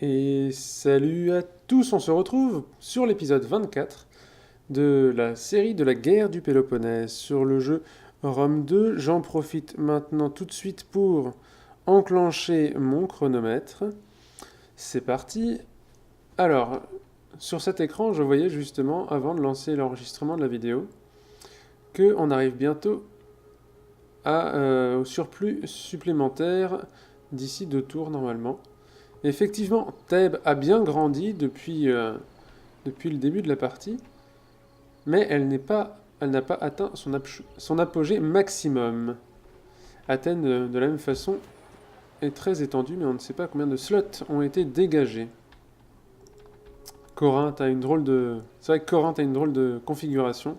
Et salut à tous, on se retrouve sur l'épisode 24 de la série de la guerre du Péloponnèse sur le jeu Rome 2. J'en profite maintenant tout de suite pour enclencher mon chronomètre. C'est parti. Alors, sur cet écran, je voyais justement, avant de lancer l'enregistrement de la vidéo, qu'on arrive bientôt au surplus supplémentaire d'ici 2 tours normalement. Effectivement, Thèbes a bien grandi depuis le début de la partie, mais elle n'a pas atteint son apogée maximum. Athènes, de la même façon, est très étendue, mais on ne sait pas combien de slots ont été dégagés. Corinthe a une drôle de... C'est vrai que Corinthe a une drôle de configuration.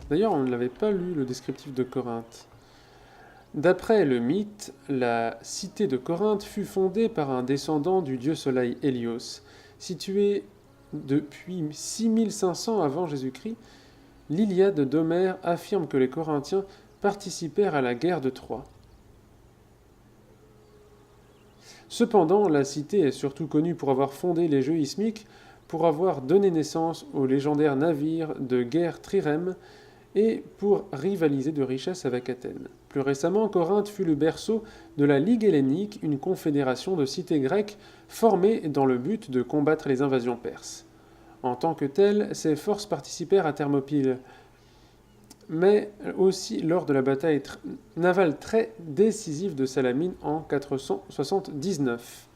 D'ailleurs, on ne l'avait pas lu, le descriptif de Corinthe. D'après le mythe, la cité de Corinthe fut fondée par un descendant du dieu soleil Hélios. Située depuis 6500 avant Jésus-Christ, l'Iliade d'Homère affirme que les Corinthiens participèrent à la guerre de Troie. Cependant, la cité est surtout connue pour avoir fondé les jeux ismiques, pour avoir donné naissance aux légendaires navires de guerre trirèmes et pour rivaliser de richesse avec Athènes. Plus récemment, Corinthe fut le berceau de la Ligue hellénique, une confédération de cités grecques formée dans le but de combattre les invasions perses. En tant que telles, ces forces participèrent à Thermopyle, mais aussi lors de la bataille navale très décisive de Salamine en 479.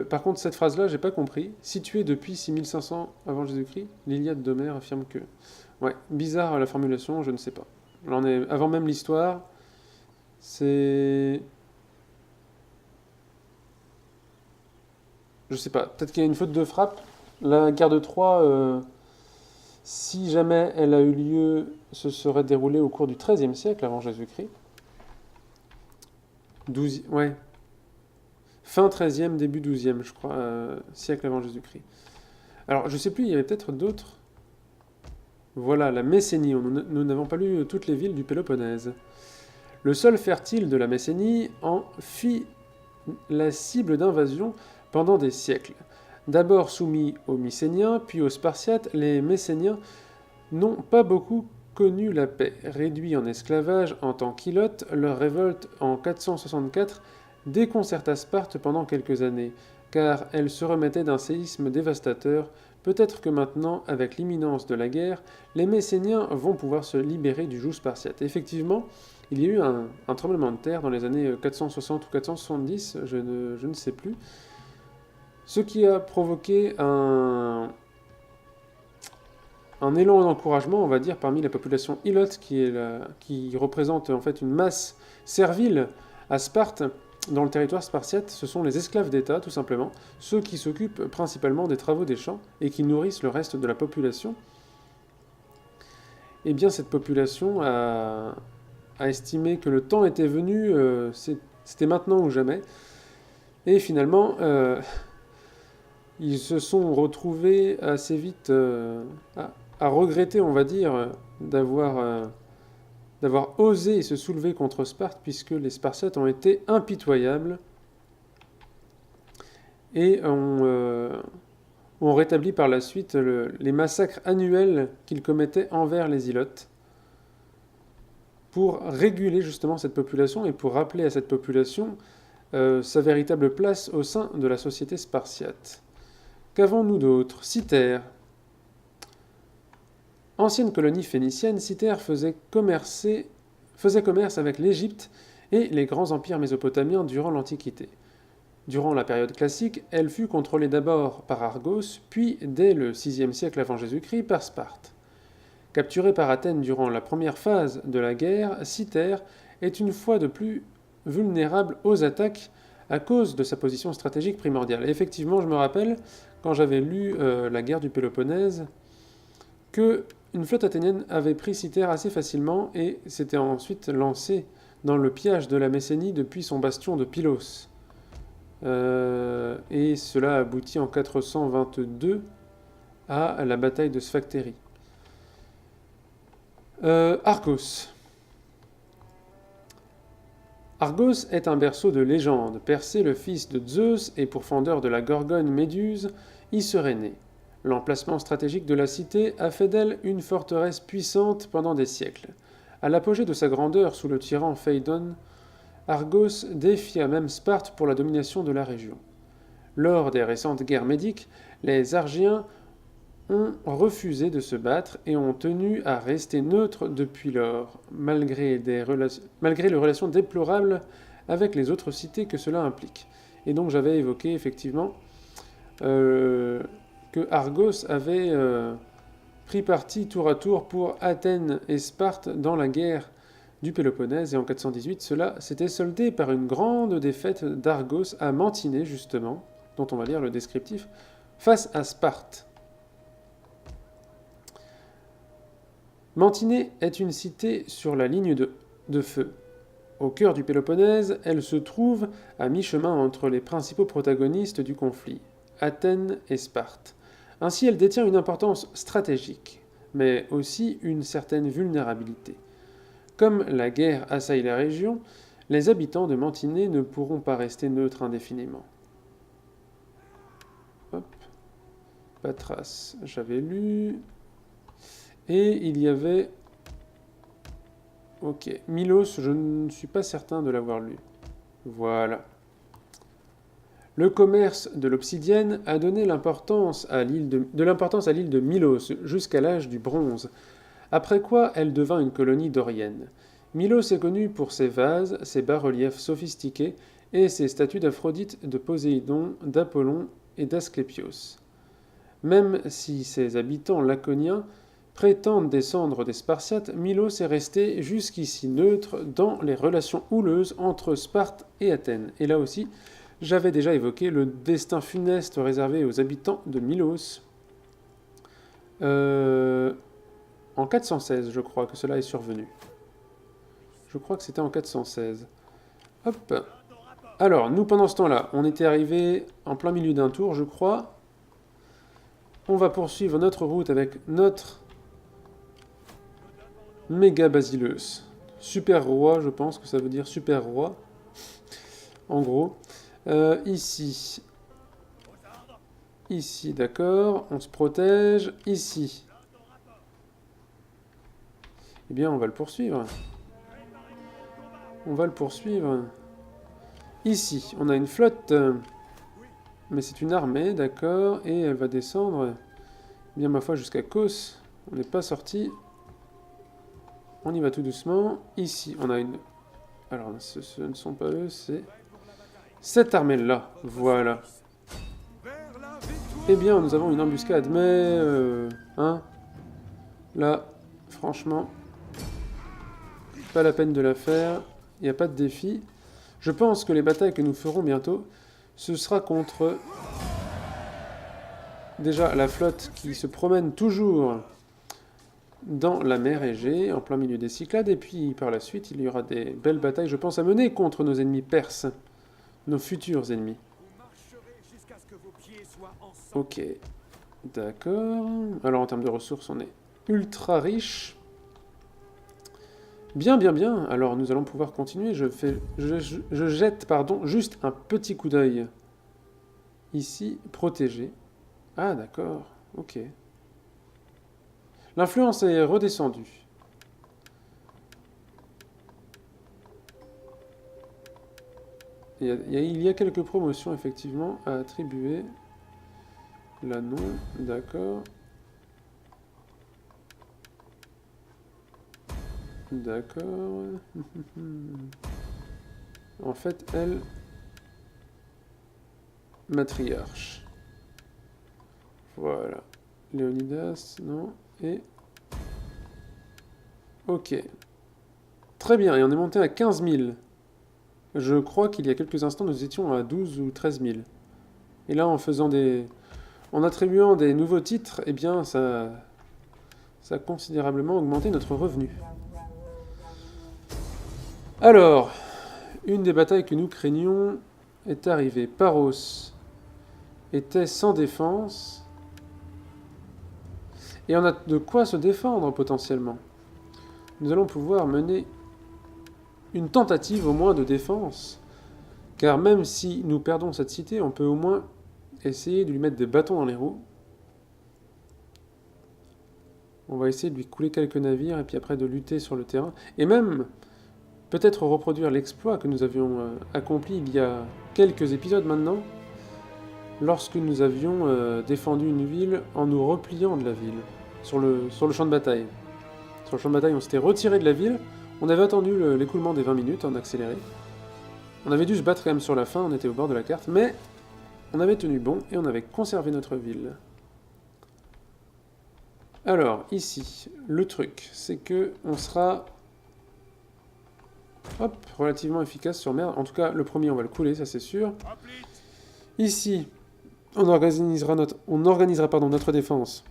Par contre, cette phrase-là, j'ai pas compris. Située depuis 6500 avant Jésus-Christ, l'Iliade d'Homère affirme que... Ouais, bizarre la formulation, je ne sais pas. Là, on est avant même l'histoire. C'est... Je sais pas, peut-être qu'il y a une faute de frappe. La guerre de Troie, si jamais elle a eu lieu, se serait déroulée au cours du XIIIe siècle avant Jésus-Christ. 12... Ouais. Fin XIIIe, début XIIe, je crois, siècle avant Jésus-Christ. Alors, je sais plus, il y avait peut-être d'autres... Voilà, la Messénie. Nous n'avons pas lu toutes les villes du Péloponnèse. Le sol fertile de la Messénie en fit la cible d'invasion pendant des siècles. D'abord soumis aux Mycéniens, puis aux Spartiates, les Messéniens n'ont pas beaucoup connu la paix. Réduits en esclavage en tant qu'Ilotes, leur révolte en 464 déconcerta Sparte pendant quelques années, car elle se remettait d'un séisme dévastateur. Peut-être que maintenant, avec l'imminence de la guerre, les Messéniens vont pouvoir se libérer du joug spartiate. Effectivement, il y a eu un tremblement de terre dans les années 460 ou 470, je ne sais plus, ce qui a provoqué un élan d'encouragement, on va dire, parmi la population ilote, qui représente en fait une masse servile à Sparte. Dans le territoire spartiate, ce sont les esclaves d'État, tout simplement, ceux qui s'occupent principalement des travaux des champs et qui nourrissent le reste de la population. Eh bien, cette population a estimé que le temps était venu, c'était maintenant ou jamais, et finalement, ils se sont retrouvés assez vite à regretter, on va dire, d'avoir osé se soulever contre Sparte, puisque les Spartiates ont été impitoyables et ont rétabli par la suite les massacres annuels qu'ils commettaient envers les Ilotes, pour réguler justement cette population et pour rappeler à cette population sa véritable place au sein de la société spartiate. Qu'avons-nous d'autre? Cythère. Ancienne colonie phénicienne, Cythère faisait commerce avec l'Égypte et les grands empires mésopotamiens durant l'Antiquité. Durant la période classique, elle fut contrôlée d'abord par Argos, puis dès le VIe siècle avant Jésus-Christ par Sparte. Capturée par Athènes durant la première phase de la guerre, Cythère est une fois de plus vulnérable aux attaques à cause de sa position stratégique primordiale. Et effectivement, je me rappelle, quand j'avais lu la guerre du Péloponnèse, que une flotte athénienne avait pris Cythère assez facilement et s'était ensuite lancée dans le pillage de la Messénie depuis son bastion de Pylos. Et cela aboutit en 422 à la bataille de Sphactérie. Argos. Argos est un berceau de légende. Persée, le fils de Zeus et pourfendeur de la Gorgone Méduse, y serait né. L'emplacement stratégique de la cité a fait d'elle une forteresse puissante pendant des siècles. À l'apogée de sa grandeur sous le tyran Phéidon, Argos défia même Sparte pour la domination de la région. Lors des récentes guerres médiques, les Argiens ont refusé de se battre et ont tenu à rester neutres depuis lors, malgré les relations déplorables avec les autres cités que cela implique. Et donc j'avais évoqué effectivement que Argos avait pris parti tour à tour pour Athènes et Sparte dans la guerre du Péloponnèse, et en 418, cela s'était soldé par une grande défaite d'Argos à Mantinée, justement, dont on va lire le descriptif, face à Sparte. Mantinée est une cité sur la ligne de feu. Au cœur du Péloponnèse, elle se trouve à mi-chemin entre les principaux protagonistes du conflit, Athènes et Sparte. Ainsi, elle détient une importance stratégique, mais aussi une certaine vulnérabilité. Comme la guerre assaille la région, les habitants de Mantinée ne pourront pas rester neutres indéfiniment. Hop. Patras, j'avais lu. Et il y avait... Ok. Milos, je ne suis pas certain de l'avoir lu. Voilà. Le commerce de l'obsidienne a donné de l'importance à l'île de Milos jusqu'à l'âge du bronze, après quoi elle devint une colonie dorienne. Milos est connu pour ses vases, ses bas-reliefs sophistiqués et ses statues d'Aphrodite, de Poséidon, d'Apollon et d'Asclépios. Même si ses habitants laconiens prétendent descendre des Spartiates, Milos est resté jusqu'ici neutre dans les relations houleuses entre Sparte et Athènes. Et là aussi, j'avais déjà évoqué le destin funeste réservé aux habitants de Milos. En 416, je crois que cela est survenu. Je crois que c'était en 416. Hop. Alors, nous, pendant ce temps-là, on était arrivé en plein milieu d'un tour, je crois. On va poursuivre notre route avec notre méga Basileus. Super roi, je pense que ça veut dire super roi. En gros. Ici. Ici, d'accord. On se protège. Ici. Eh bien, on va le poursuivre. On va le poursuivre. Ici, on a une flotte. Mais c'est une armée, d'accord. Et elle va descendre, bien ma foi, jusqu'à Kos. On n'est pas sorti. On y va tout doucement. Ici, on a une... Alors, ce ne sont pas eux, c'est... cette armée-là. Voilà. Eh bien, nous avons une embuscade, mais... hein, là, franchement... pas la peine de la faire. Il n'y a pas de défi. Je pense que les batailles que nous ferons bientôt, ce sera contre... déjà, la flotte qui se promène toujours dans la mer Égée, en plein milieu des Cyclades, et puis par la suite, il y aura des belles batailles, je pense, à mener contre nos ennemis perses, nos futurs ennemis. Ok, d'accord. Alors en termes de ressources, on est ultra riche. Bien, bien, bien. Alors nous allons pouvoir continuer. Je jette, pardon, juste un petit coup d'œil. Ici, protégé. Ah, d'accord. Ok. L'influence est redescendue. Il y a quelques promotions, effectivement, à attribuer. Là, non. D'accord. D'accord. En fait, elle... matriarche. Voilà. Léonidas, non. Et... ok. Très bien, et on est monté à 15 000. Je crois qu'il y a quelques instants, nous étions à 12 ou 13 000. Et là, en attribuant des nouveaux titres, eh bien, ça a considérablement augmenté notre revenu. Alors, une des batailles que nous craignions est arrivée. Paros était sans défense. Et on a de quoi se défendre potentiellement. Nous allons pouvoir mener une tentative au moins de défense. Car même si nous perdons cette cité, on peut au moins essayer de lui mettre des bâtons dans les roues. On va essayer de lui couler quelques navires et puis après de lutter sur le terrain. Et même peut-être reproduire l'exploit que nous avions accompli il y a quelques épisodes maintenant, lorsque nous avions défendu une ville en nous repliant de la ville, sur le champ de bataille. Sur le champ de bataille, on s'était retiré de la ville, on avait attendu l'écoulement des 20 minutes en accéléré. On avait dû se battre quand même sur la fin, on était au bord de la carte, mais on avait tenu bon et on avait conservé notre ville. Alors, ici, le truc, c'est que on sera relativement efficace sur mer. En tout cas, le premier, on va le couler, ça c'est sûr. Ici, on organisera notre défense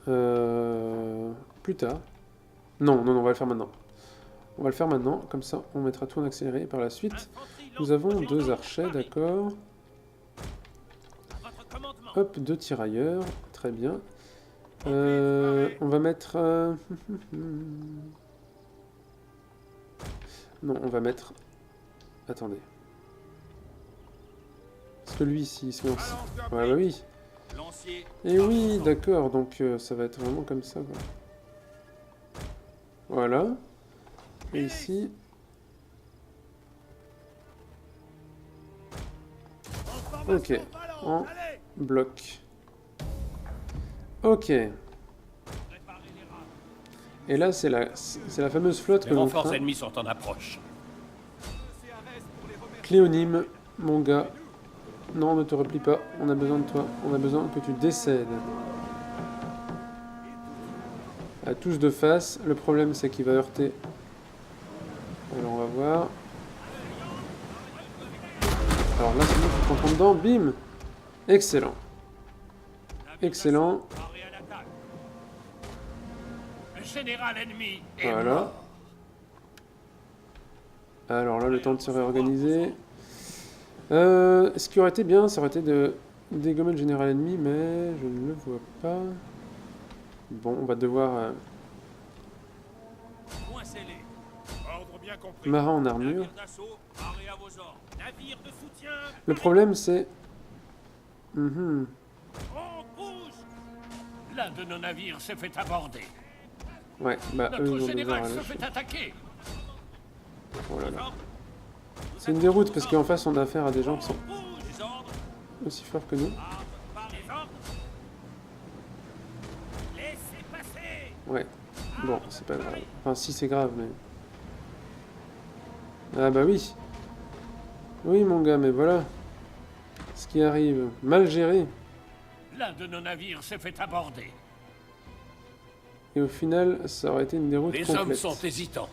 plus tard. Non, on va le faire maintenant. On va le faire maintenant, comme ça on mettra tout en accéléré. Et par la suite, nous avons 2 archers, d'accord. Hop, 2 tirailleurs, très bien. On va mettre... Non, on va mettre... Attendez. Parce que lui, s'il se lance... Ouais, bah oui. Et oui, d'accord, donc ça va être vraiment comme ça, quoi. Voilà. Et ici... Ok, en bloc. Ok. Et là, c'est la fameuse flotte que Les l'on renforts craint. ennemis sont en approche. Cléonyme, mon gars. Non, ne te replie pas. On a besoin de toi. On a besoin que tu décèdes. À tous de face. Le problème, c'est qu'il va heurter. Alors, on va voir. Alors là, c'est nous qui rentrons dedans. Bim! Excellent. Excellent. Le général ennemi est Voilà. mort. Alors là, le temps de se réorganiser. Ce qui aurait été bien, ça aurait été de dégommer le général ennemi, mais je ne le vois pas. Bon, on va devoir... Marin en armure. Le problème, c'est... L'un de nos navires s'est fait aborder. Ouais, bah eux, ils Notre ont général besoin... se fait attaquer. Oh là là. C'est une déroute, parce qu'en face, on a affaire à des gens qui sont aussi forts que nous. Ouais. Bon, c'est pas grave. Enfin, si, c'est grave, mais... Ah bah oui. Oui, mon gars, mais voilà. Ce qui arrive. Mal géré. L'un de nos navires s'est fait aborder. Et au final, ça aurait été une déroute Les complète. hommes sont hésitants.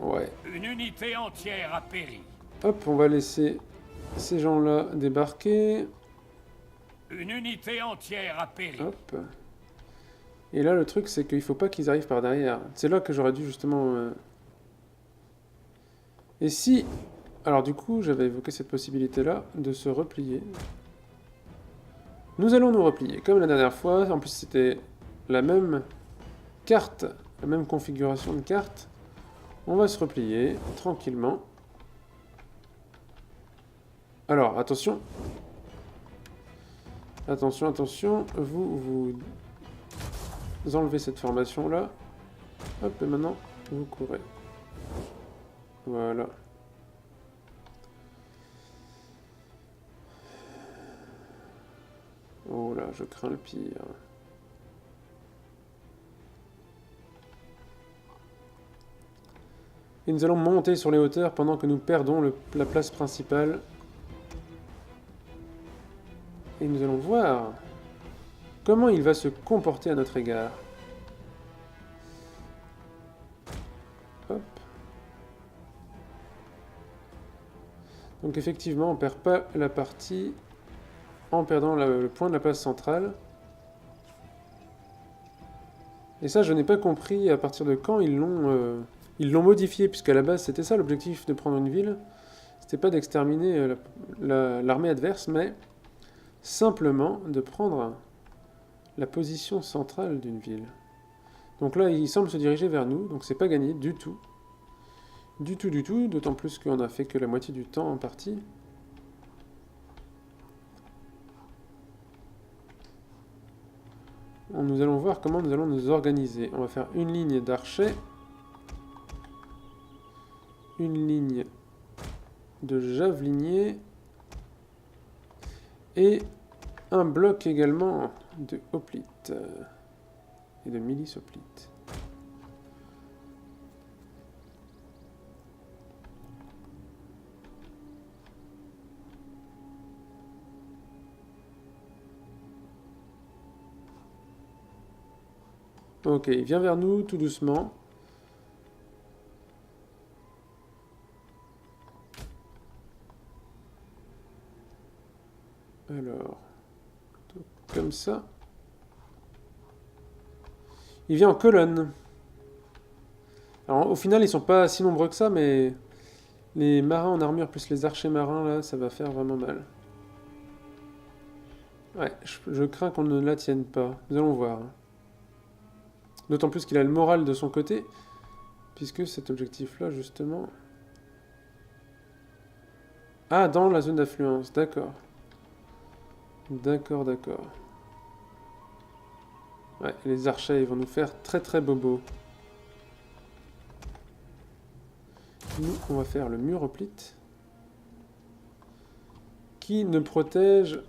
Ouais. Une unité entière a péri. Hop, on va laisser ces gens-là débarquer. Une unité entière a péri. Hop. Et là, le truc, c'est qu'il faut pas qu'ils arrivent par derrière. C'est là que j'aurais dû, justement... Et si... Alors, du coup, j'avais évoqué cette possibilité-là de se replier. Nous allons nous replier, comme la dernière fois. En plus, c'était la même carte, la même configuration de carte. On va se replier, tranquillement. Alors, attention. Attention, attention. Vous enlevez cette formation-là. Hop, et maintenant, vous courez. Voilà. Oh là, je crains le pire. Et nous allons monter sur les hauteurs pendant que nous perdons la place principale. Et nous allons voir comment il va se comporter à notre égard. Hop. Donc effectivement, on ne perd pas la partie en perdant le point de la place centrale. Et ça, je n'ai pas compris à partir de quand ils l'ont modifié, puisqu'à la base, c'était ça l'objectif de prendre une ville. C'était pas d'exterminer l'armée adverse, mais simplement de prendre la position centrale d'une ville. Donc là, il semble se diriger vers nous, donc c'est pas gagné du tout. Du tout, d'autant plus qu'on a fait que la moitié du temps en partie. Nous allons voir comment nous allons nous organiser. On va faire une ligne d'archers. Une ligne de javeliniers. Et un bloc également de hoplites. Et de milices hoplites. Ok, il vient vers nous tout doucement. Alors, comme ça. Il vient en colonne. Alors, au final, ils sont pas si nombreux que ça, mais les marins en armure plus les archers marins, là, ça va faire vraiment mal. Ouais, je crains qu'on ne la tienne pas. Nous allons voir. D'autant plus qu'il a le moral de son côté, puisque cet objectif-là, justement... Ah, dans la zone d'affluence, d'accord. D'accord. Ouais, les archers, ils vont nous faire très très bobo. Nous, on va faire le mur hoplite, qui ne protège...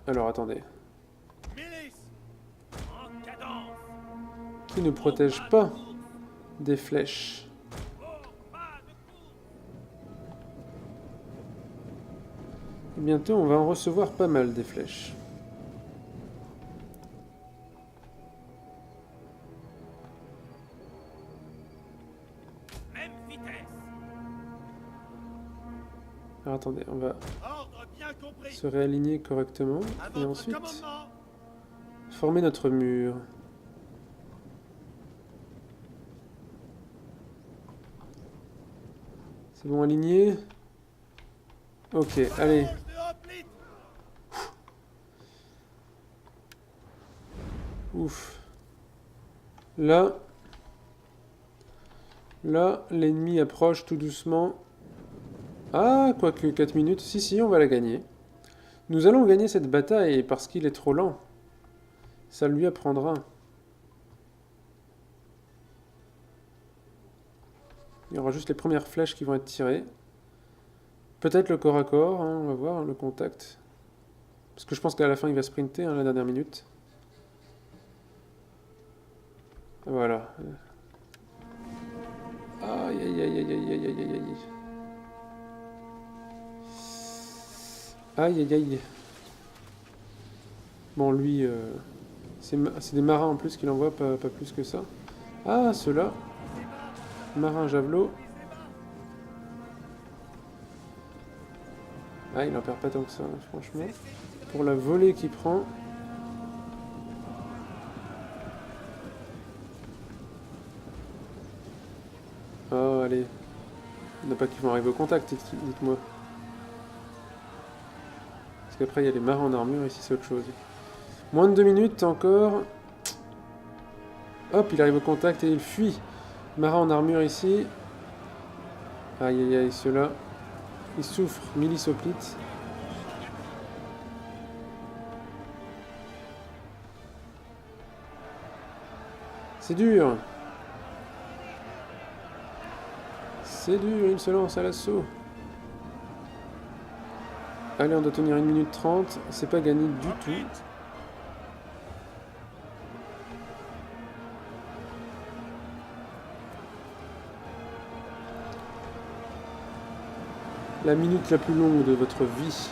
Alors, attendez. Qui ne protège pas des flèches. Et bientôt, on va en recevoir pas mal des flèches. Même vitesse. Alors attendez, on va se réaligner correctement et ensuite former notre mur. C'est bon, aligné. Ok, allez. Ouf. Là, l'ennemi approche tout doucement. Ah, quoique 4 minutes. Si, on va la gagner. Nous allons gagner cette bataille parce qu'il est trop lent. Ça lui apprendra. Il y aura juste les premières flèches qui vont être tirées. Peut-être le corps à corps, hein, on va voir, le contact. Parce que je pense qu'à la fin, il va sprinter, hein, la dernière minute. Voilà. Aïe. Aïe. Bon, lui, c'est des marins en plus qu'il envoie, pas plus que ça. Ah, ceux-là. Marin javelot. Ah, il en perd pas tant que ça, franchement. Pour la volée qu'il prend. Oh, allez. Il n'y en a pas qui vont arriver au contact, dites-moi. Parce qu'après, il y a les marins en armure, ici c'est autre chose. Moins de 2 minutes encore. Hop, il arrive au contact et il fuit. Marin en armure ici. Aïe, ceux-là. Ils souffrent, milice hoplite. C'est dur. Il se lance à l'assaut. Allez, on doit tenir 1 minute 30. C'est pas gagné du tout. La minute la plus longue de votre vie.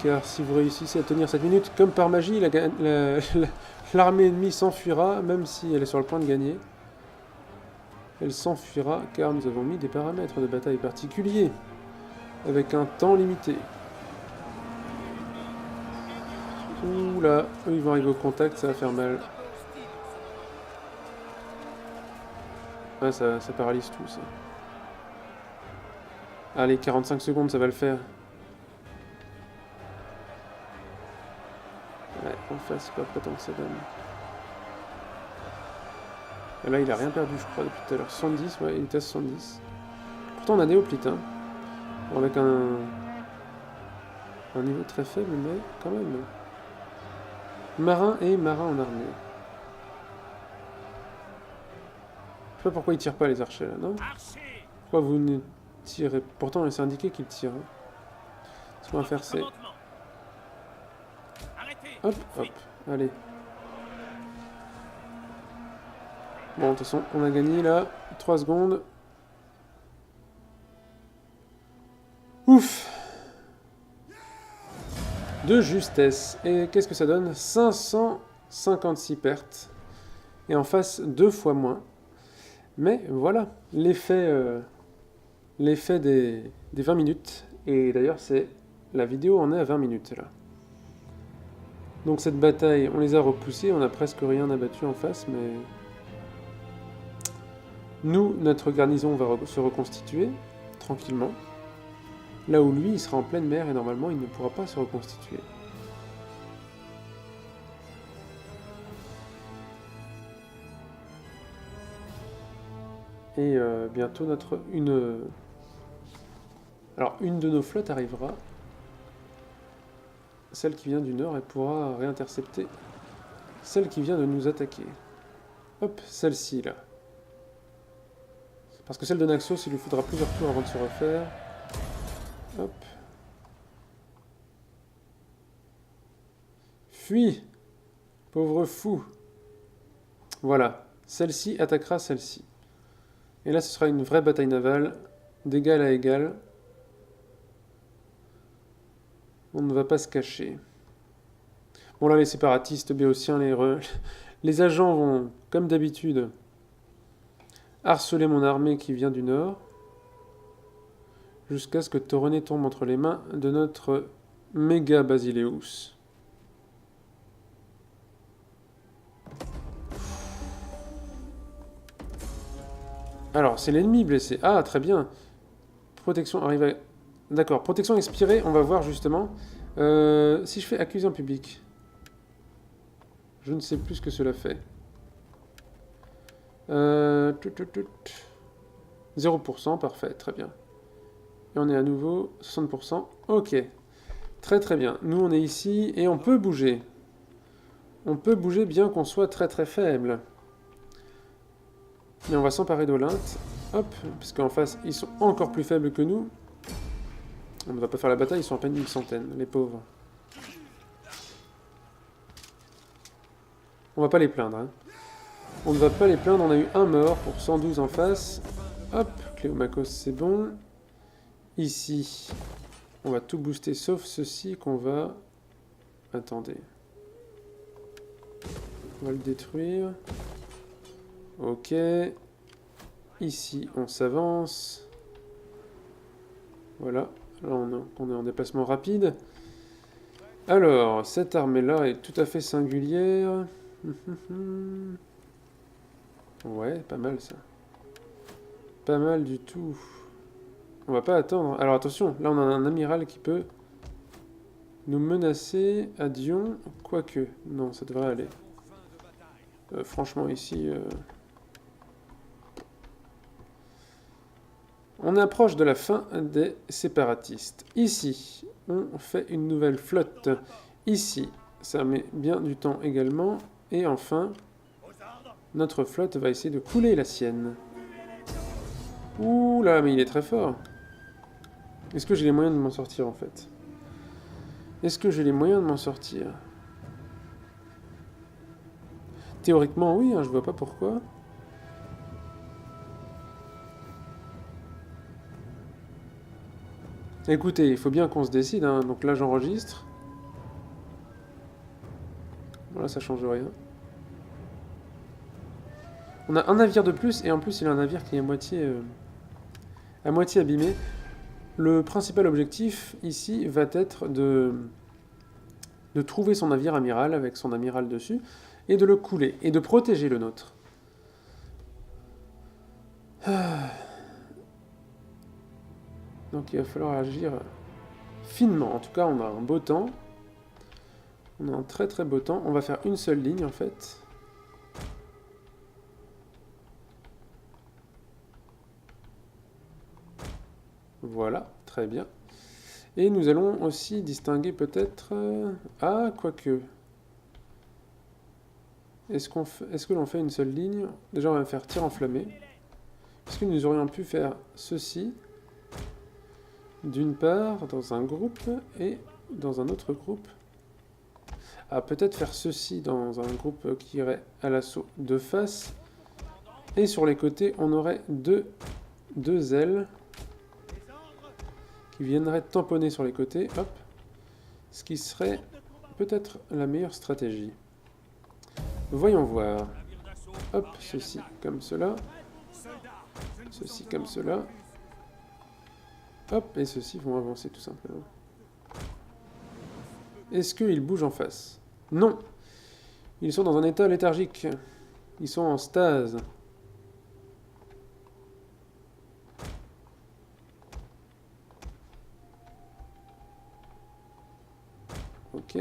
Car si vous réussissez à tenir cette minute, comme par magie, l'armée ennemie s'enfuira, même si elle est sur le point de gagner. Elle s'enfuira car nous avons mis des paramètres de bataille particuliers, avec un temps limité. Oula, eux ils vont arriver au contact, ça va faire mal. Ah, ça paralyse tout ça. Allez, 45 secondes, ça va le faire. en face, pas tant que ça donne. Et là, il a rien perdu, je crois, depuis tout à l'heure. 70, ouais, il était à 70. Pourtant, on a des hoplites, hein. Bon, avec un niveau très faible, mais quand même. Marin et marin en armée. Je sais pas pourquoi ils tirent pas les archers, là, non? Archer. Pourquoi vous ne tirez... Pourtant, c'est indiqué qu'ils tirent. Hein. Ce qu'on va faire, c'est... Commandement. Arrêtez. Hop, hop, allez. Bon, de toute façon, on a gagné, là. 3 secondes. Ouf! De justesse. Et qu'est-ce que ça donne? 556 pertes. Et en face, 2 fois moins. Mais voilà, l'effet des 20 minutes. Et d'ailleurs, la vidéo en est à 20 minutes, là. Donc cette bataille, on les a repoussés, on n'a presque rien abattu en face, mais... Nous, notre garnison va se reconstituer, tranquillement. Là où lui, il sera en pleine mer et normalement, il ne pourra pas se reconstituer. Et bientôt, alors, une de nos flottes arrivera. Celle qui vient du nord, elle pourra réintercepter celle qui vient de nous attaquer. Hop, celle-ci, là. Parce que celle de Naxos, il lui faudra plusieurs tours avant de se refaire. Hop. Fuis, pauvre fou. Voilà, celle-ci attaquera celle-ci. Et là, ce sera une vraie bataille navale, d'égal à égal. On ne va pas se cacher. Bon là, les séparatistes béotiens, les agents vont, comme d'habitude, harceler mon armée qui vient du nord, jusqu'à ce que Torené tombe entre les mains de notre méga Basileus. Alors, c'est l'ennemi blessé. Ah, très bien. Protection arrive à... D'accord, protection expirée, on va voir justement. Si je fais accuser en public, je ne sais plus ce que cela fait. 0%, parfait, très bien. Et on est à nouveau 60%. Ok, très très bien. Nous on est ici et on peut bouger. On peut bouger bien qu'on soit très très faible. Mais on va s'emparer d'Olynte. Hop, parce qu'en face ils sont encore plus faibles que nous. On ne va pas faire la bataille, ils sont à peine une centaine, les pauvres. On va pas les plaindre, hein. On ne va pas les plaindre, on a eu un mort pour 112 en face. Hop, Cléomachos c'est bon. Ici, on va tout booster sauf ceci qu'on va... Attendez. On va le détruire. Ok. Ici, on s'avance. Voilà. Là, on est en déplacement rapide. Alors, cette armée-là est tout à fait singulière. Ouais, pas mal ça. Pas mal du tout. On va pas attendre. Alors attention, là on a un amiral qui peut nous menacer à Dion. Quoique, non, ça devrait aller. Franchement, ici... On approche de la fin des séparatistes. Ici, on fait une nouvelle flotte. Ici, ça met bien du temps également. Et enfin, notre flotte va essayer de couler la sienne. Ouh là, mais il est très fort. Est-ce que j'ai les moyens de m'en sortir, en fait? Est-ce que j'ai les moyens de m'en sortir? Théoriquement, oui, hein, je vois pas pourquoi. Écoutez, il faut bien qu'on se décide, hein. Donc là j'enregistre. Voilà, ça change rien. On a un navire de plus, et en plus il a un navire qui est à moitié abîmé. Le principal objectif ici va être de trouver son navire amiral avec son amiral dessus, et de le couler, et de protéger le nôtre. Donc il va falloir agir finement. En tout cas, on a un beau temps. On est en très très beau temps. On va faire une seule ligne en fait. Voilà, très bien. Et nous allons aussi distinguer peut-être... Ah, quoique... Est-ce que l'on fait une seule ligne? Déjà, on va faire tir enflammé. Est-ce que nous aurions pu faire ceci d'une part dans un groupe et dans un autre groupe? Ah, peut-être faire ceci dans un groupe qui irait à l'assaut de face. Et sur les côtés, on aurait deux ailes qui viendraient tamponner sur les côtés. Hop. Ce qui serait peut-être la meilleure stratégie. Voyons voir. Hop, ceci comme cela. Ceci comme cela. Hop, et ceux-ci vont avancer tout simplement. Est-ce qu'ils bougent en face? Non. Ils sont dans un état léthargique. Ils sont en stase. Ok.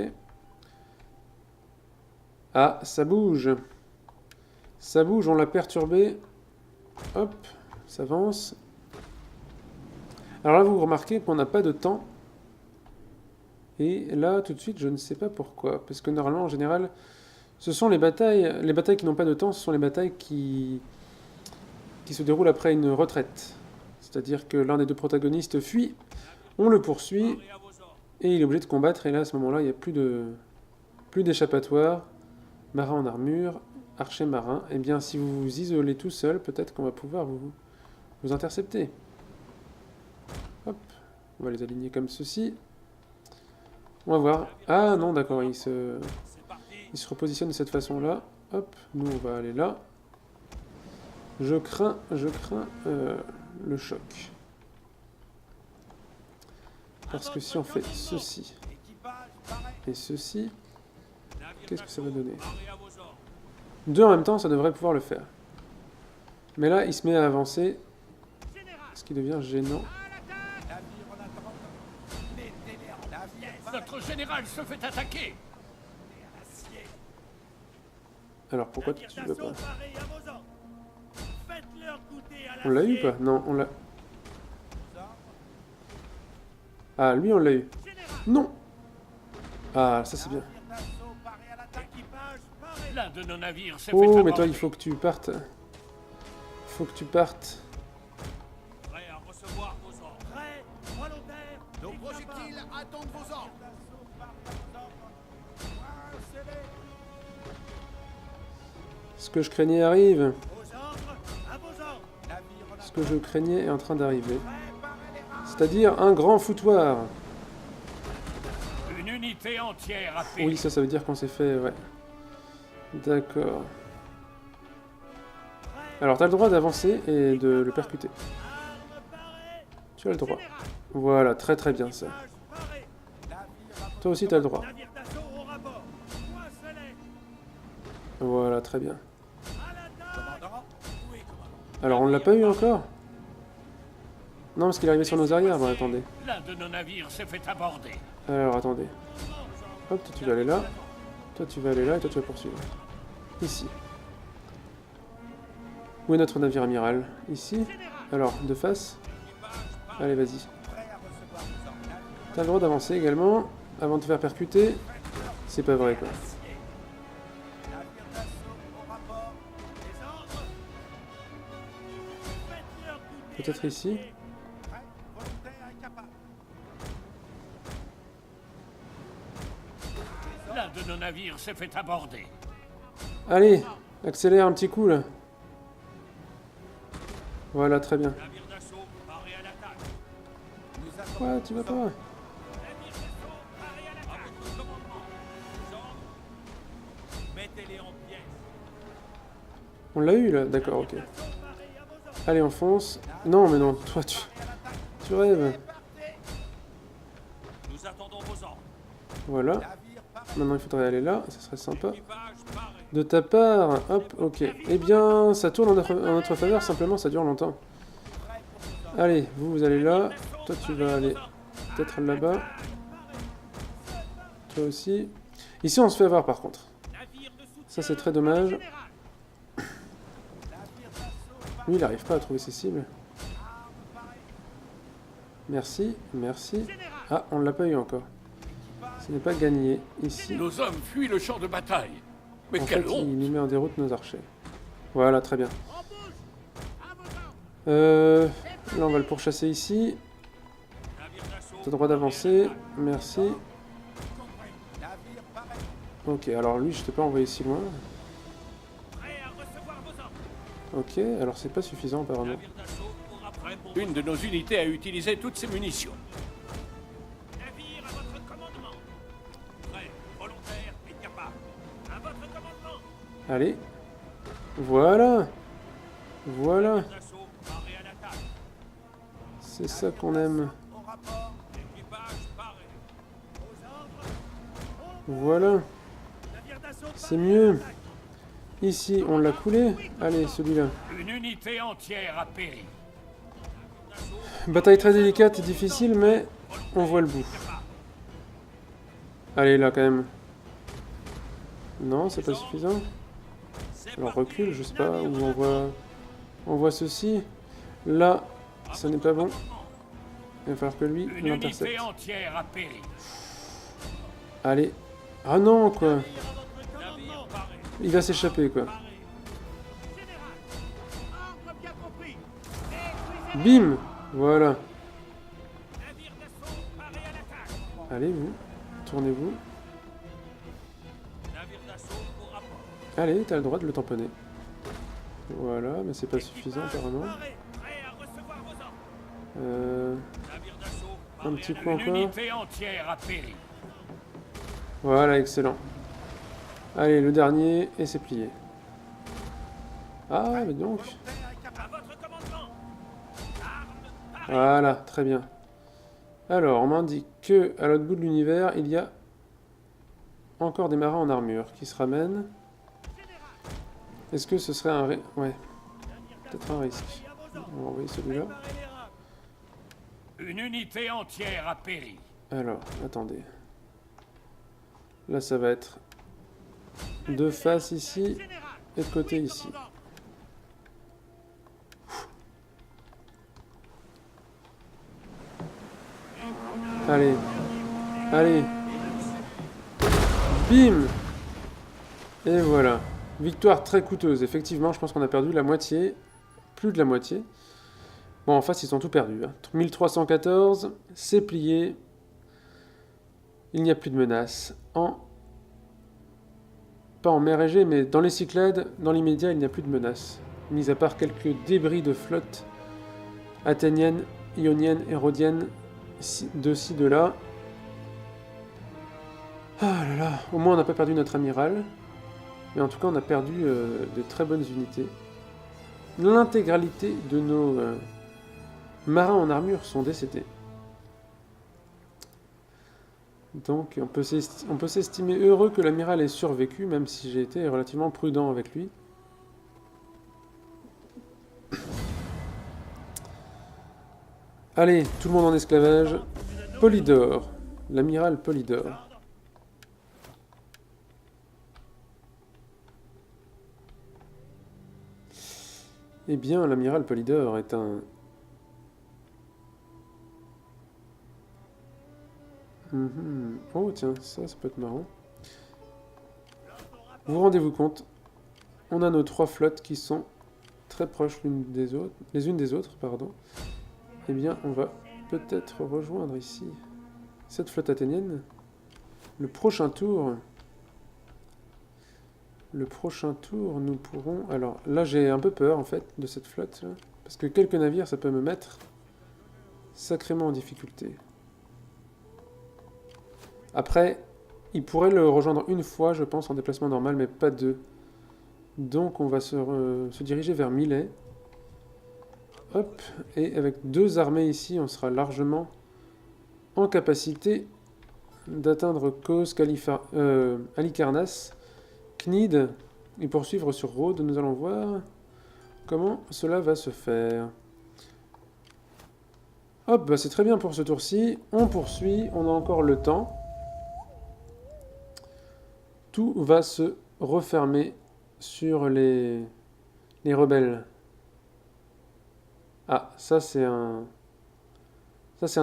Ah, ça bouge. Ça bouge, on l'a perturbé. Hop, ça avance. Alors là, vous remarquez qu'on n'a pas de temps. Et là, tout de suite, je ne sais pas pourquoi. Parce que normalement, en général, ce sont les batailles qui n'ont pas de temps, ce sont les batailles qui se déroulent après une retraite. C'est-à-dire que l'un des deux protagonistes fuit, on le poursuit, et il est obligé de combattre. Et là, à ce moment-là, il n'y a plus d'échappatoire. Marin en armure, archer marin. Eh bien, si vous vous isolez tout seul, peut-être qu'on va pouvoir vous intercepter. Hop, on va les aligner comme ceci. On va voir. Ah non, d'accord, il se repositionne de cette façon-là. Hop, nous on va aller là. Je crains le choc. Parce que si on fait ceci et ceci, qu'est-ce que ça va donner? Deux en même temps, ça devrait pouvoir le faire. Mais là, il se met à avancer, ce qui devient gênant. Notre général se fait attaquer. Alors pourquoi tu ne veux pas? On l'a eu ou pas? Non, on l'a... Ah, lui on l'a eu. Non. Ah, ça c'est bien. L'un de nos navires s'est fait Oh, mais aborder. toi il faut que tu partes. Il faut que tu partes. Prêt à recevoir vos ordres. Prêt, volontaire. Nos projectiles attendent vos ordres. Ce que je craignais arrive. Vos ordres, à vos ordres. Ce que je craignais est en train d'arriver. C'est-à-dire un grand foutoir. Une unité entière a péri. Oui, ça veut dire qu'on s'est fait... Ouais. D'accord. Alors, t'as le droit d'avancer et de le percuter. Tu as le droit. Voilà, très très bien ça. Toi aussi, t'as le droit. Navire d'assaut au rapport. Poincelez. Voilà, très bien. À l'attaque. Alors, on l'a pas eu encore? Non, parce qu'il est arrivé sur nos arrières. Bon, attendez. L'un de nos navires s'est fait aborder. Alors, attendez. Hop, toi tu vas aller là. Toi tu vas aller là et toi tu vas poursuivre. Ici. Où est notre navire amiral? Ici. Alors, de face. Allez, vas-y. T'as le droit d'avancer également. Avant de te faire percuter. C'est pas vrai, quoi. Peut-être ici. L'un de nos navires s'est fait aborder. Allez, accélère un petit coup, là. Voilà, très bien. Navire d'assaut, paré à l'attaque. Quoi, tu vas pas? Navire d'assaut, paré à l'attaque. Avec le commandement. Les ordres. Mettez-les en pièces. On l'a eu, là? D'accord, ok. Allez, on fonce. Non, mais non, toi, tu rêves. Nous attendons vos ordres. Voilà. Maintenant, il faudrait aller là. Ça serait sympa. Équipage, paré. De ta part, hop, ok. Eh bien, ça tourne en notre faveur, simplement, ça dure longtemps. Allez, vous allez là. Toi, tu vas aller peut-être là-bas. Toi aussi. Ici, on se fait avoir, par contre. Navire de soutien. Ça, c'est très dommage. Général. Lui, il n'arrive pas à trouver ses cibles. Merci, merci. Ah, on ne l'a pas eu encore. Ce n'est pas gagné. Ici, Nos hommes fuient le champ de bataille. Mais en quelle fait, honte! il nous met en déroute nos archers. Voilà, très bien. En bouche. À vos ordres. Là, on va le pourchasser ici. Navire d'assaut. T'as le droit d'avancer. Merci. Navire pareil. Ok, alors lui, je t'ai pas envoyé si loin. Prêt à recevoir vos ordres. Ok, alors c'est pas suffisant apparemment. Navire d'assaut pour après pour Une de nos unités a utilisé toutes ses munitions. navire à votre commandement. Prêt, volontaire et capable. À votre commandement. Allez. Voilà. Voilà. Navire d'assaut paré à l'attaque. C'est ça qu'on aime. Au rapport. Équipage paré. Aux ordres. Voilà. Navire d'assaut. C'est mieux. Ici, on l'a coulé. Allez, celui-là. Une unité entière a péri. Bataille très délicate et difficile, mais on voit le bout. Allez, là, quand même. Non, c'est pas suffisant. C'est Alors, parti. recule, je sais pas, où on voit ceci. Là, ça n'est pas bon. Il va falloir que lui Une l'intercepte. unité entière a péri. Allez. Ah non, quoi. Navire paré. Il va s'échapper, quoi. Paré. Général. Ordre bien compris. Détruisez. Bim. Voilà. Navire d'assaut paré à l'attaque. Allez, vous. Tournez-vous. Navire d'assaut pour rapport. Allez, t'as le droit de le tamponner. Voilà, mais c'est pas suffisant, apparemment. Paré. Prêt à recevoir vos ordres. Navire d'assaut Un paré petit à coup Une encore. unité entière a péri. Voilà, excellent. Allez, le dernier, et c'est plié. Ah, mais donc. À votre commandement. Armes parées. Voilà, très bien. Alors, on m'indique que à l'autre bout de l'univers, il y a encore des marins en armure qui se ramènent. Est-ce que ce serait un... Ouais, peut-être un risque. On va envoyer celui-là. Une unité entière a péri. Alors, attendez. Là, ça va être de face ici et de côté ici. Allez. Allez. Bim. Et voilà. Victoire très coûteuse. Effectivement, je pense qu'on a perdu la moitié. Plus de la moitié. Bon, en face, ils ont tout perdu. 1314, c'est plié. Il n'y a plus de menace. Pas en mer Égée, mais dans les Cyclades, dans l'immédiat, il n'y a plus de menace. Mis à part quelques débris de flotte athénienne, ionienne et rhodienne, de ci, de là. Ah là là, au moins on n'a pas perdu notre amiral. Mais en tout cas, on a perdu de très bonnes unités. L'intégralité de nos marins en armure sont décédés. Donc on peut s'estimer heureux que l'amiral ait survécu, même si j'ai été relativement prudent avec lui. Allez, tout le monde en esclavage. Polydore, l'amiral Polydore. Eh bien, l'amiral Polydore est un... Oh tiens, ça peut être marrant. Vous rendez-vous compte, on a nos trois flottes qui sont très proches les unes des autres, pardon. Eh bien, on va peut-être rejoindre ici cette flotte athénienne. Le prochain tour, nous pourrons... Alors, là, j'ai un peu peur, en fait, de cette flotte, là, parce que quelques navires, ça peut me mettre sacrément en difficulté. Après, il pourrait le rejoindre une fois, je pense, en déplacement normal, mais pas deux. Donc, on va se diriger vers Milet. Hop, et avec deux armées ici, on sera largement en capacité d'atteindre Kos, Halicarnasse, Cnide, et poursuivre sur Rhodes. Nous allons voir comment cela va se faire. Hop, bah c'est très bien pour ce tour-ci. On poursuit, on a encore le temps. tout va se refermer sur les rebelles. Ah, ça c'est un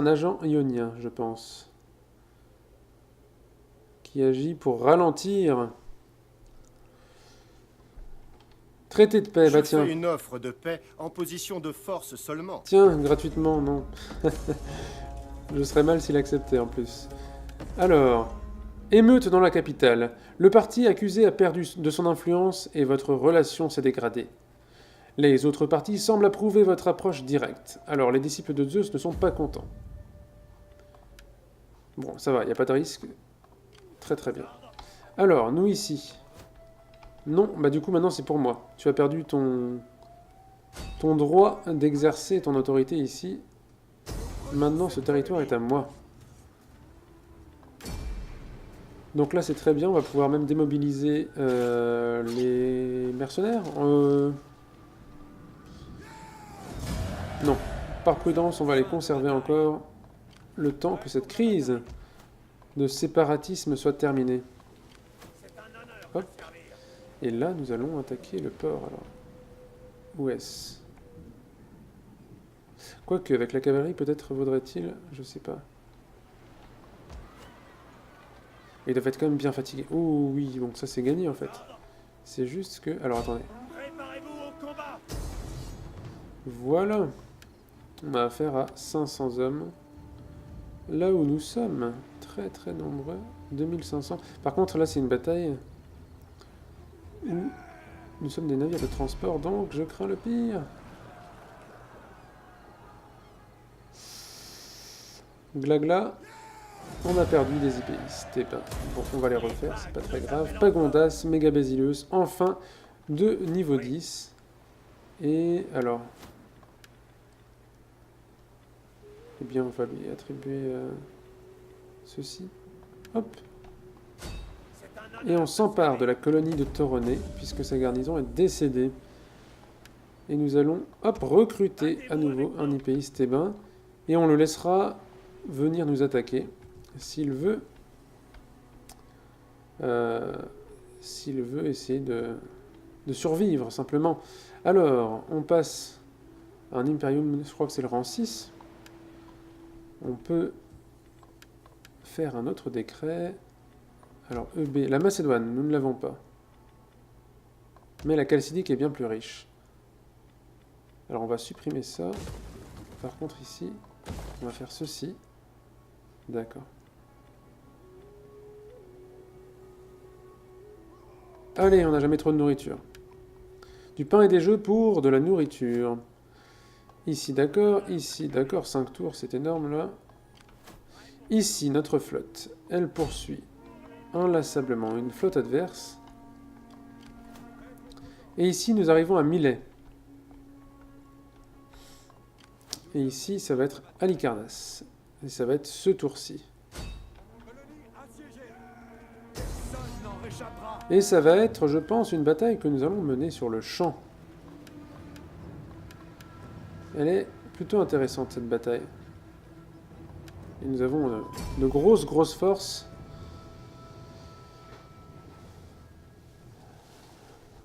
agent ionien, je pense, qui agit pour ralentir. Traité de paix, bah Je tiens. fais une offre de paix en position de force seulement. Tiens, gratuitement, non. Je serais mal s'il acceptait en plus. Alors, émeute dans la capitale. Le parti accusé a perdu de son influence et votre relation s'est dégradée. Les autres partis semblent approuver votre approche directe. Alors, les disciples de Zeus ne sont pas contents. Bon, ça va, il n'y a pas de risque. Très très bien. Alors, nous ici. Non, bah du coup maintenant c'est pour moi. Tu as perdu ton droit d'exercer ton autorité ici. Maintenant ce territoire est à moi. Donc là c'est très bien, on va pouvoir même démobiliser les mercenaires. Non, par prudence on va les conserver encore le temps que cette crise de séparatisme soit terminée. Hop. Et là, nous allons attaquer le port, alors. Où est-ce? Quoique, avec la cavalerie, peut-être vaudrait-il... Je sais pas. Ils doivent être quand même bien fatigués. Oh oui, donc ça c'est gagné en fait. C'est juste que... Alors attendez. Préparez-vous au combat. Voilà. On a affaire à 500 hommes. Là où nous sommes, très très nombreux. 2500. Par contre, là c'est une bataille... où nous sommes des navires de transport, donc je crains le pire. Glagla, on a perdu des épéistes. Et ben, bon, on va les refaire, c'est pas très grave. Pagondas, Méga Basileus, enfin, de niveau 10. Et alors... Eh bien, on va lui attribuer ceci. Hop. Et on s'empare de la colonie de Toronnet, puisque sa garnison est décédée. Et nous allons, hop, recruter à nouveau un épéiste thébain. Et on le laissera venir nous attaquer, s'il veut essayer de survivre, simplement. Alors, on passe à un Imperium, je crois que c'est le rang 6. On peut faire un autre décret... Alors, EB, la Macédoine, nous ne l'avons pas. Mais la Chalcidique est bien plus riche. Alors, on va supprimer ça. Par contre, ici, on va faire ceci. D'accord. Allez, on n'a jamais trop de nourriture. Du pain et des jeux pour de la nourriture. Ici, d'accord. Ici, d'accord. 5 tours, c'est énorme, là. Ici, notre flotte. Elle poursuit inlassablement une flotte adverse. Et ici, nous arrivons à Milet. Et ici, ça va être Halicarnasse. Et ça va être ce tour-ci. Et ça va être, je pense, une bataille que nous allons mener sur le champ. Elle est plutôt intéressante, cette bataille. Et nous avons de grosses forces.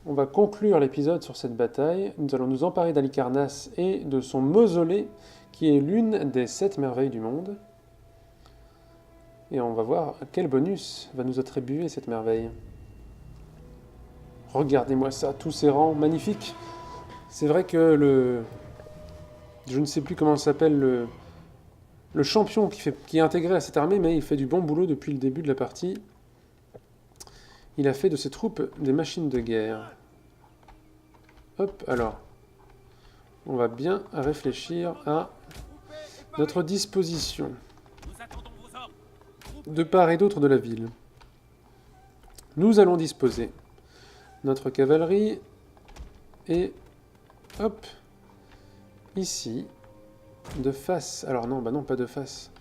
On va conclure l'épisode sur cette bataille. Nous allons nous emparer d'Halicarnasse et de son mausolée, qui est l'une des 7 merveilles du monde. Et on va voir quel bonus va nous attribuer cette merveille. Regardez-moi ça, tous ces rangs magnifiques. C'est vrai que je ne sais plus comment s'appelle le champion qui est intégré à cette armée, mais il fait du bon boulot depuis le début de la partie. Il a fait de ses troupes des machines de guerre. Hop, alors. On va bien réfléchir à notre disposition. De part et d'autre de la ville. Nous allons disposer notre cavalerie et hop, ici, de face. Alors non, bah non, pas de face.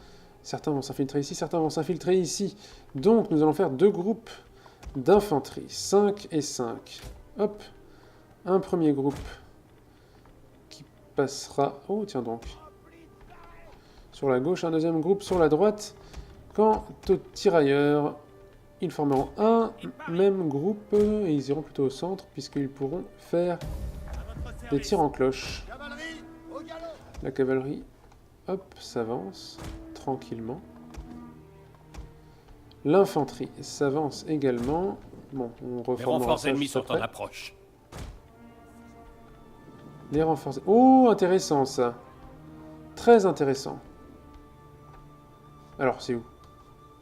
Certains vont s'infiltrer ici, certains vont s'infiltrer ici. Donc nous allons faire 2 groupes d'infanterie, 5 et 5. Hop, un premier groupe qui passera... Oh, tiens donc. Sur la gauche, un deuxième groupe sur la droite. Quant aux tirailleurs, ils formeront un même groupe et ils iront plutôt au centre puisqu'ils pourront faire des tirs en cloche. Cavalerie, au galop. La cavalerie, hop, s'avance tranquillement. L'infanterie s'avance également. Bon, on Les reformera renforts ça ennemis juste sont en après. approche. Les renforts... Oh, intéressant ça. Très intéressant. Alors, c'est où?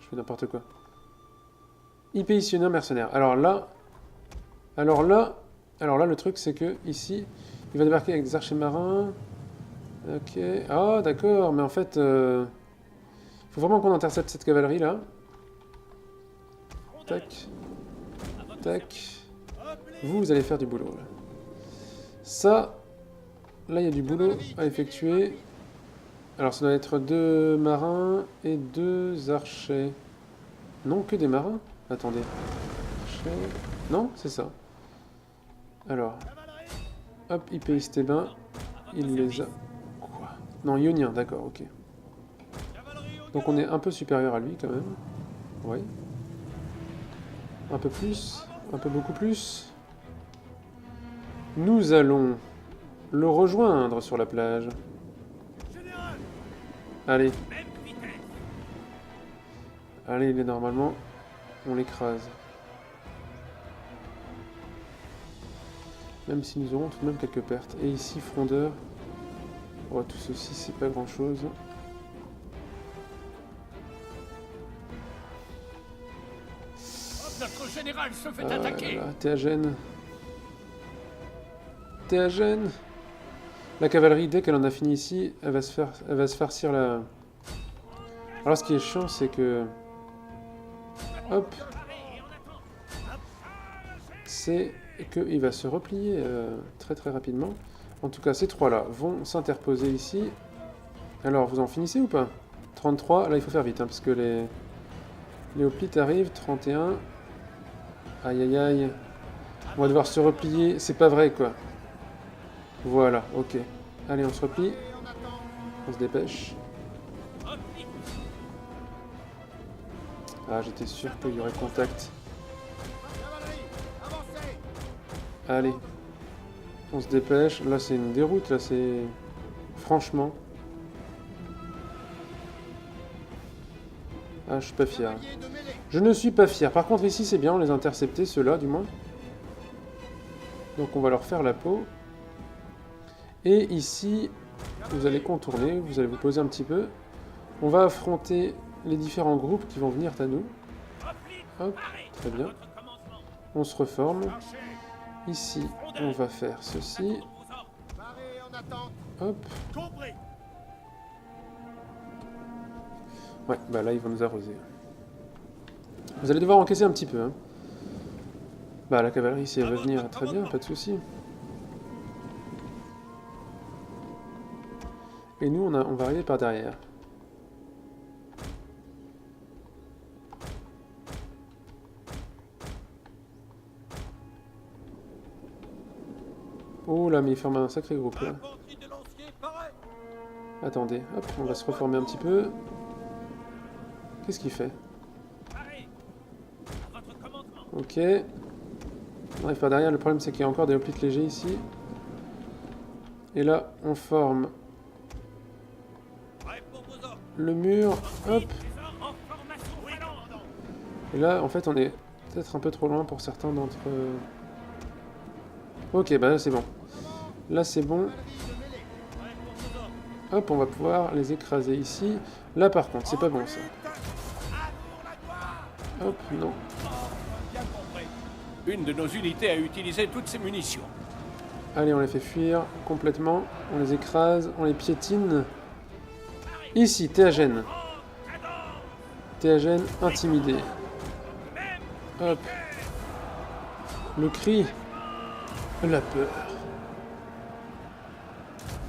Je fais n'importe quoi. Impétitionnaire mercenaire. Alors là, le truc c'est que ici, il va débarquer avec des archers marins. Ok. Ah, d'accord. Mais en fait, faut vraiment qu'on intercepte cette cavalerie là. Tac. Tac. Vous allez faire du boulot. Là. Ça, là il y a du boulot à effectuer. Alors ça doit être 2 marins et 2 archers. Non, que des marins? Attendez. Archers... Non, c'est ça. Alors. Hop, Ipéis Thébain. Il les a... Quoi? Non, Ionien, d'accord, ok. Donc on est un peu supérieur à lui quand même. Oui. Un peu plus. Un peu beaucoup plus. Nous allons le rejoindre sur la plage. Allez. Allez, il est normalement... On l'écrase. Même si nous aurons tout de même quelques pertes. Et ici, frondeur. Oh, tout ceci, c'est pas grand chose. Notre général se fait attaquer. Là, Théagène. Théagène. La cavalerie, dès qu'elle en a fini ici, elle va se farcir la... Alors, ce qui est chiant, c'est que... Hop. C'est qu'il va se replier très très rapidement. En tout cas, ces trois-là vont s'interposer ici. Alors, vous en finissez ou pas? 33, là il faut faire vite, hein, parce que les hoplites arrivent. 31. Aïe aïe aïe. On va devoir se replier. C'est pas vrai, quoi. Voilà, ok. Allez, on se replie. On se dépêche. Ah, j'étais sûr qu'il y aurait contact. Allez. On se dépêche. Là, c'est une déroute. Là, c'est... Franchement. Ah, je suis pas fier. Je ne suis pas fier. Par contre, ici, c'est bien. On les a interceptés, ceux-là, du moins. Donc, on va leur faire la peau. Et ici, vous allez contourner. Vous allez vous poser un petit peu. On va affronter les différents groupes qui vont venir à nous. Hop, très bien. On se reforme. Ici, on va faire ceci. Hop. Ouais, bah là, ils vont nous arroser. Vous allez devoir encaisser un petit peu. Hein. Bah, la cavalerie, si elle veut venir, très bien, pas de souci. Et nous, on va arriver par derrière. Oh là, mais il forme un sacré groupe là. Attendez, hop, on va se reformer un petit peu. Qu'est-ce qu'il fait? Ok. On arrive par derrière, le problème c'est qu'il y a encore des hoplites légers ici. Et là, on forme le mur, hop. Et là, en fait, on est peut-être un peu trop loin pour certains d'entre... Ok, bah là c'est bon. Là c'est bon. Hop, on va pouvoir les écraser ici. Là par contre, c'est pas bon ça. Hop, non. Une de nos unités a utilisé toutes ses munitions. Allez, on les fait fuir complètement. On les écrase, on les piétine. Ici, Théagène. Théagène intimidé. Hop. Le cri. La peur.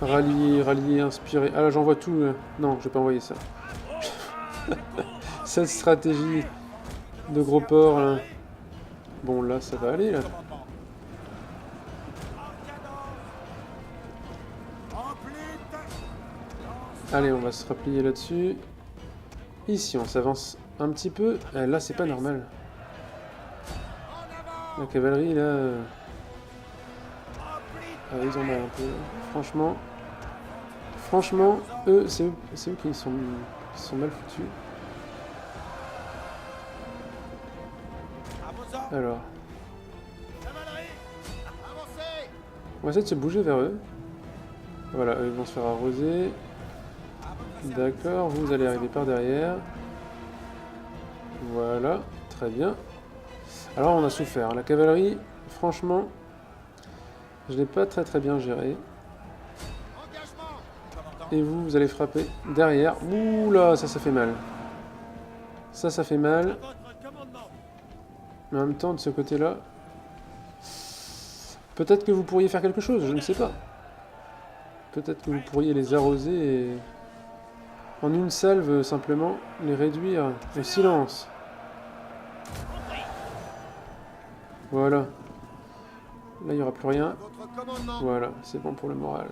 Rallier, rallier, inspirer. Ah là, j'envoie tout. Non, je vais pas envoyer ça. Cette stratégie de gros porc, là. Bon, là, ça va aller, là. Allez, on va se replier là-dessus. Ici, on s'avance un petit peu. Là, c'est pas normal. La cavalerie, là... ils ont mal un peu. Franchement, eux, c'est eux qui sont mal foutus. Alors, on va essayer de se bouger vers eux. Voilà, eux, ils vont se faire arroser. D'accord, vous allez arriver par derrière. Voilà, très bien. Alors, on a souffert. La cavalerie, franchement, je l'ai pas très bien géré. Et vous, vous allez frapper derrière. Ouh là, ça fait mal. Ça fait mal. Mais en même temps, de ce côté-là, peut-être que vous pourriez faire quelque chose, je ne sais pas. Peut-être que vous pourriez les arroser et, en une salve, simplement, les réduire au silence. Voilà. Là, il n'y aura plus rien. Voilà, c'est bon pour le moral.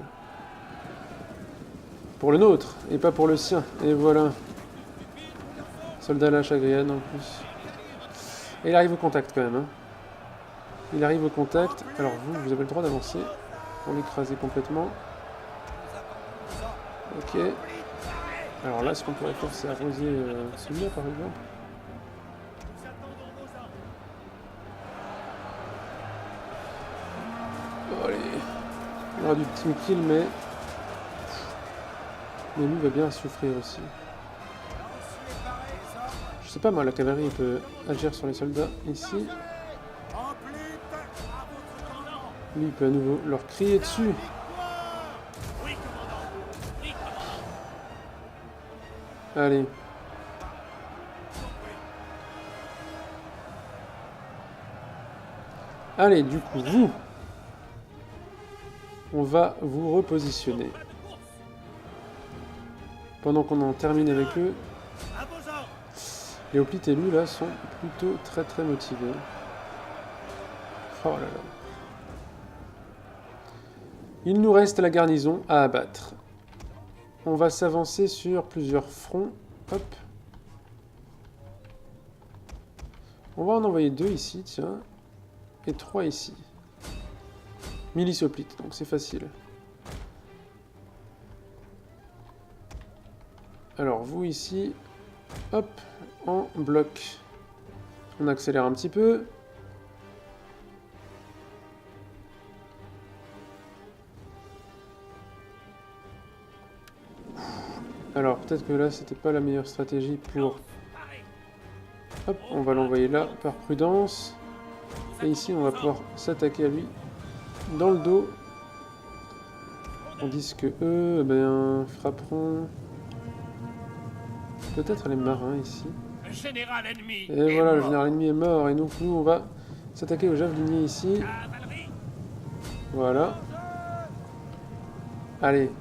Pour le nôtre, et pas pour le sien. Et voilà. Soldat lâche à Griane, en plus. Et il arrive au contact, quand même. Hein. Il arrive au contact. Alors vous avez le droit d'avancer pour l'écraser complètement. Ok. Alors là, ce qu'on pourrait faire, c'est arroser celui-là, par exemple. Oh, allez. Il y aura du team kill, mais lui va bien souffrir aussi. Je sais pas, moi, la cavalerie peut agir sur les soldats ici. Lui, il peut à nouveau leur crier dessus. Allez. Allez, du coup, vous, on va vous repositionner. Pendant qu'on en termine avec eux, les hoplites élus, là, sont plutôt très motivés. Oh là là. Il nous reste la garnison à abattre. On va s'avancer sur plusieurs fronts. Hop. On va en envoyer 2 ici, tiens. Et 3 ici. Milice hoplite, donc c'est facile. Alors, vous ici, hop, en bloc. On accélère un petit peu. Alors, peut-être que là, c'était pas la meilleure stratégie pour... Hop, on va l'envoyer là, par prudence. Et ici, on va pouvoir s'attaquer à lui dans le dos. Tandis que eux, ben, frapperont... Peut-être les marins ici. Le général ennemi Et voilà, le général ennemi est mort. Et donc, nous, on va s'attaquer aux javeliniers ici. Voilà. Allez.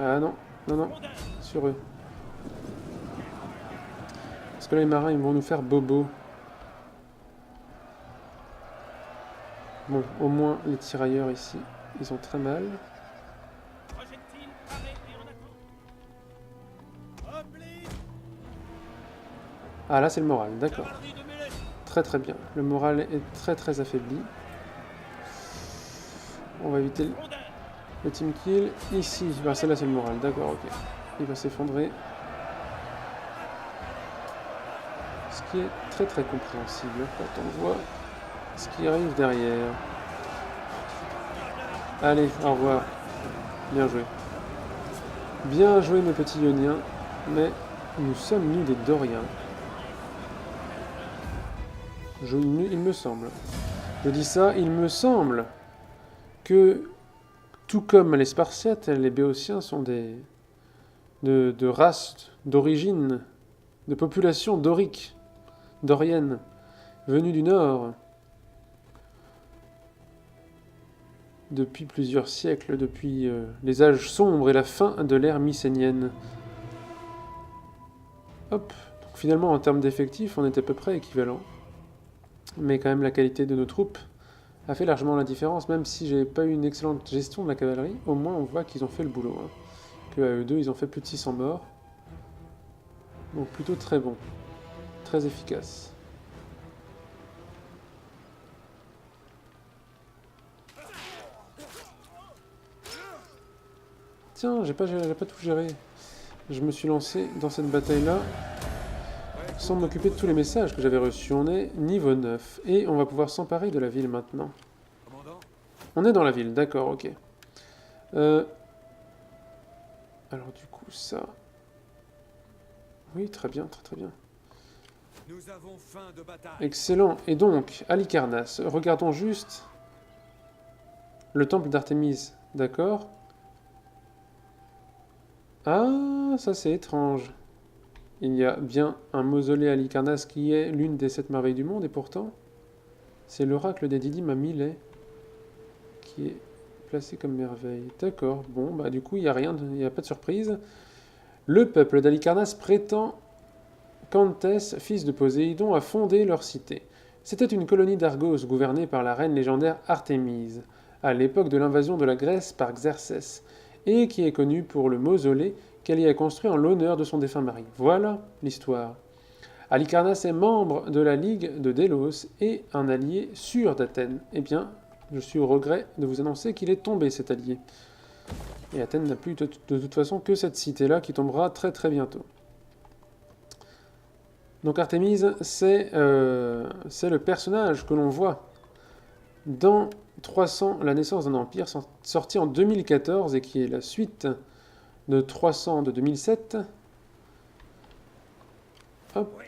Ah non, sur eux. Parce que là, les marins, ils vont nous faire bobo. Bon, au moins, les tirailleurs ici, ils ont très mal. Ah, là, c'est le moral, d'accord. Très bien. Le moral est très affaibli. On va éviter le team kill. Ici, bah, celle-là, c'est le moral, d'accord, ok. Il va s'effondrer. Ce qui est très compréhensible quand on voit ce qui arrive derrière. Allez, au revoir. Bien joué. Bien joué, mes petits Ioniens. Mais nous sommes, nous, des Doriens. Il me semble. Je dis ça, il me semble que, tout comme les Spartiates, les Béotiens sont de races d'origine, de population dorique, dorienne, venues du Nord, depuis plusieurs siècles, depuis les âges sombres et la fin de l'ère mycénienne. Hop, donc finalement en termes d'effectifs, on est à peu près équivalent. Mais quand même la qualité de nos troupes a fait largement la différence, même si j'ai pas eu une excellente gestion de la cavalerie, au moins on voit qu'ils ont fait le boulot. Hein. Que à eux deux, ils ont fait plus de 600 morts. Donc plutôt très bon. très efficace. Tiens, j'ai pas tout géré. Je me suis lancé dans cette bataille-là sans m'occuper de tous les messages que j'avais reçus. On est niveau 9 et on va pouvoir s'emparer de la ville maintenant. Commandant, On est dans la ville, d'accord, ok. Alors du coup, ça... Oui, très bien, très bien. nous avons faim de bataille. Excellent. Et donc, Halicarnasse, regardons juste le temple d'Artémis, d'accord? Ah, ça c'est étrange. Il y a bien un mausolée à Halicarnasse qui est l'une des 7 merveilles du monde, et pourtant, c'est l'oracle des Didymes à Milet qui est placé comme merveille. D'accord, bon, bah du coup, il n'y a rien, il n'y a pas de surprise. Le peuple d'Halicarnasse prétend qu'Anthès, fils de Poséidon, a fondé leur cité. C'était une colonie d'Argos gouvernée par la reine légendaire Artémise, à l'époque de l'invasion de la Grèce par Xerxès, et qui est connue pour le mausolée qu'elle y a construit en l'honneur de son défunt mari. Voilà l'histoire. Halicarnasse est membre de la Ligue de Délos et un allié sûr d'Athènes. Eh bien, je suis au regret de vous annoncer qu'il est tombé, cet allié. Et Athènes n'a plus de toute façon que cette cité-là qui tombera très bientôt. Donc Artémise, c'est le personnage que l'on voit dans 300, la naissance d'un empire, sorti en 2014 et qui est la suite de 300 de 2007. Hop.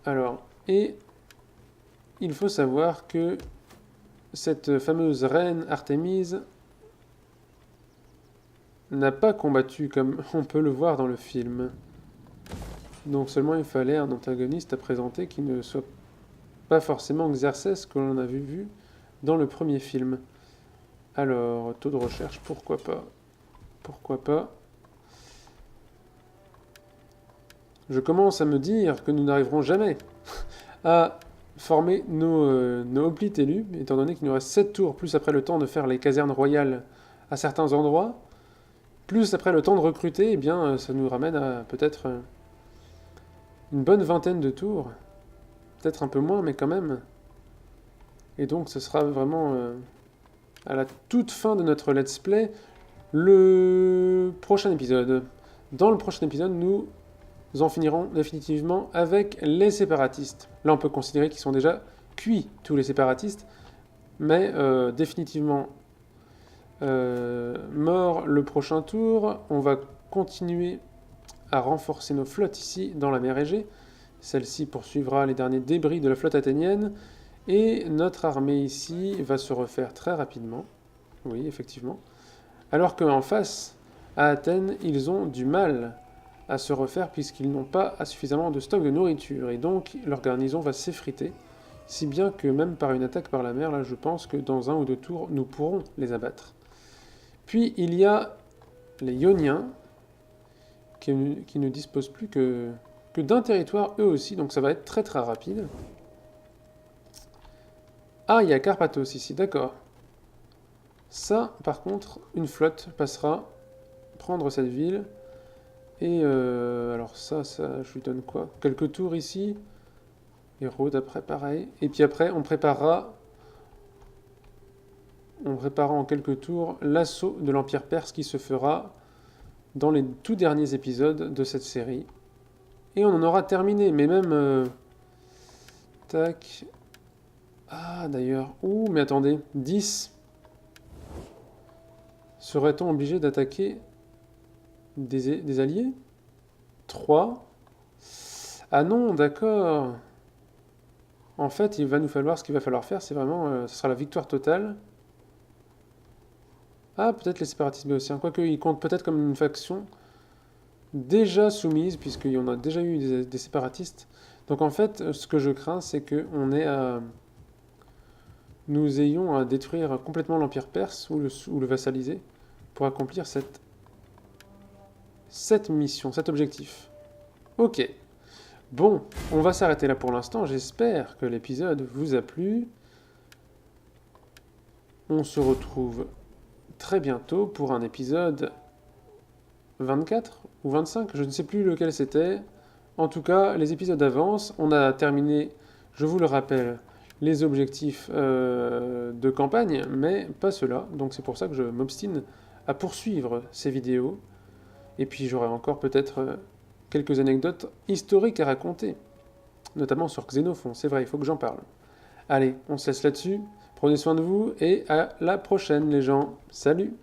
Alors, et il faut savoir que cette fameuse reine Artémise n'a pas combattu comme on peut le voir dans le film. Donc seulement il fallait un antagoniste à présenter qui ne soit pas forcément Xerxès que l'on a vu dans le premier film. Alors, taux de recherche, pourquoi pas? Pourquoi pas? Je commence à me dire que nous n'arriverons jamais à former nos hoplites élus, étant donné qu'il nous reste 7 tours, plus après le temps de faire les casernes royales à certains endroits, plus après le temps de recruter, eh bien, ça nous ramène à peut-être une bonne vingtaine de tours. Peut-être un peu moins, mais quand même. Et donc, ce sera vraiment à la toute fin de notre let's play, le prochain épisode. Dans le prochain épisode, nous en finirons définitivement avec les séparatistes. Là, on peut considérer qu'ils sont déjà cuits, tous les séparatistes, mais définitivement morts le prochain tour. On va continuer à renforcer nos flottes ici, dans la mer Égée. Celle-ci poursuivra les derniers débris de la flotte athénienne. Et notre armée ici va se refaire très rapidement. Oui, effectivement. Alors qu'en face, à Athènes, ils ont du mal à se refaire puisqu'ils n'ont pas suffisamment de stock de nourriture. Et donc, leur garnison va s'effriter. Si bien que même par une attaque par la mer, là, je pense que dans 1 ou 2 tours, nous pourrons les abattre. Puis, il y a les Ioniens, qui ne disposent plus que d'un territoire, eux aussi. Donc, ça va être très rapide. Ah, il y a Carpathos ici, d'accord. Ça, par contre, une flotte passera prendre cette ville. Et alors ça, je lui donne quoi? Quelques tours ici. Et Rhodes après, pareil. Et puis après, on préparera en quelques tours l'assaut de l'Empire perse qui se fera dans les tout derniers épisodes de cette série. Et on en aura terminé, mais même... tac... Ah, d'ailleurs... Ouh, mais attendez, 10. Serait-on obligé d'attaquer des alliés? 3. Ah non, d'accord. En fait, il va nous falloir... Ce qu'il va falloir faire, c'est vraiment... ce sera la victoire totale. Ah, peut-être les séparatistes béotiens. Quoique, ils comptent peut-être comme une faction déjà soumise, puisqu'il y en a déjà eu des séparatistes. Donc en fait, ce que je crains, c'est qu'on ait à... nous ayons à détruire complètement l'Empire perse ou le vassaliser pour accomplir cette mission, cet objectif. Ok. Bon, on va s'arrêter là pour l'instant. J'espère que l'épisode vous a plu. On se retrouve très bientôt pour un épisode 24 ou 25, je ne sais plus lequel c'était. En tout cas, les épisodes avancent. On a terminé, je vous le rappelle, les objectifs de campagne, mais pas ceux-là. Donc c'est pour ça que je m'obstine à poursuivre ces vidéos. Et puis j'aurai encore peut-être quelques anecdotes historiques à raconter, notamment sur Xénophon. C'est vrai, il faut que j'en parle. Allez, on se laisse là-dessus. Prenez soin de vous et à la prochaine les gens. Salut!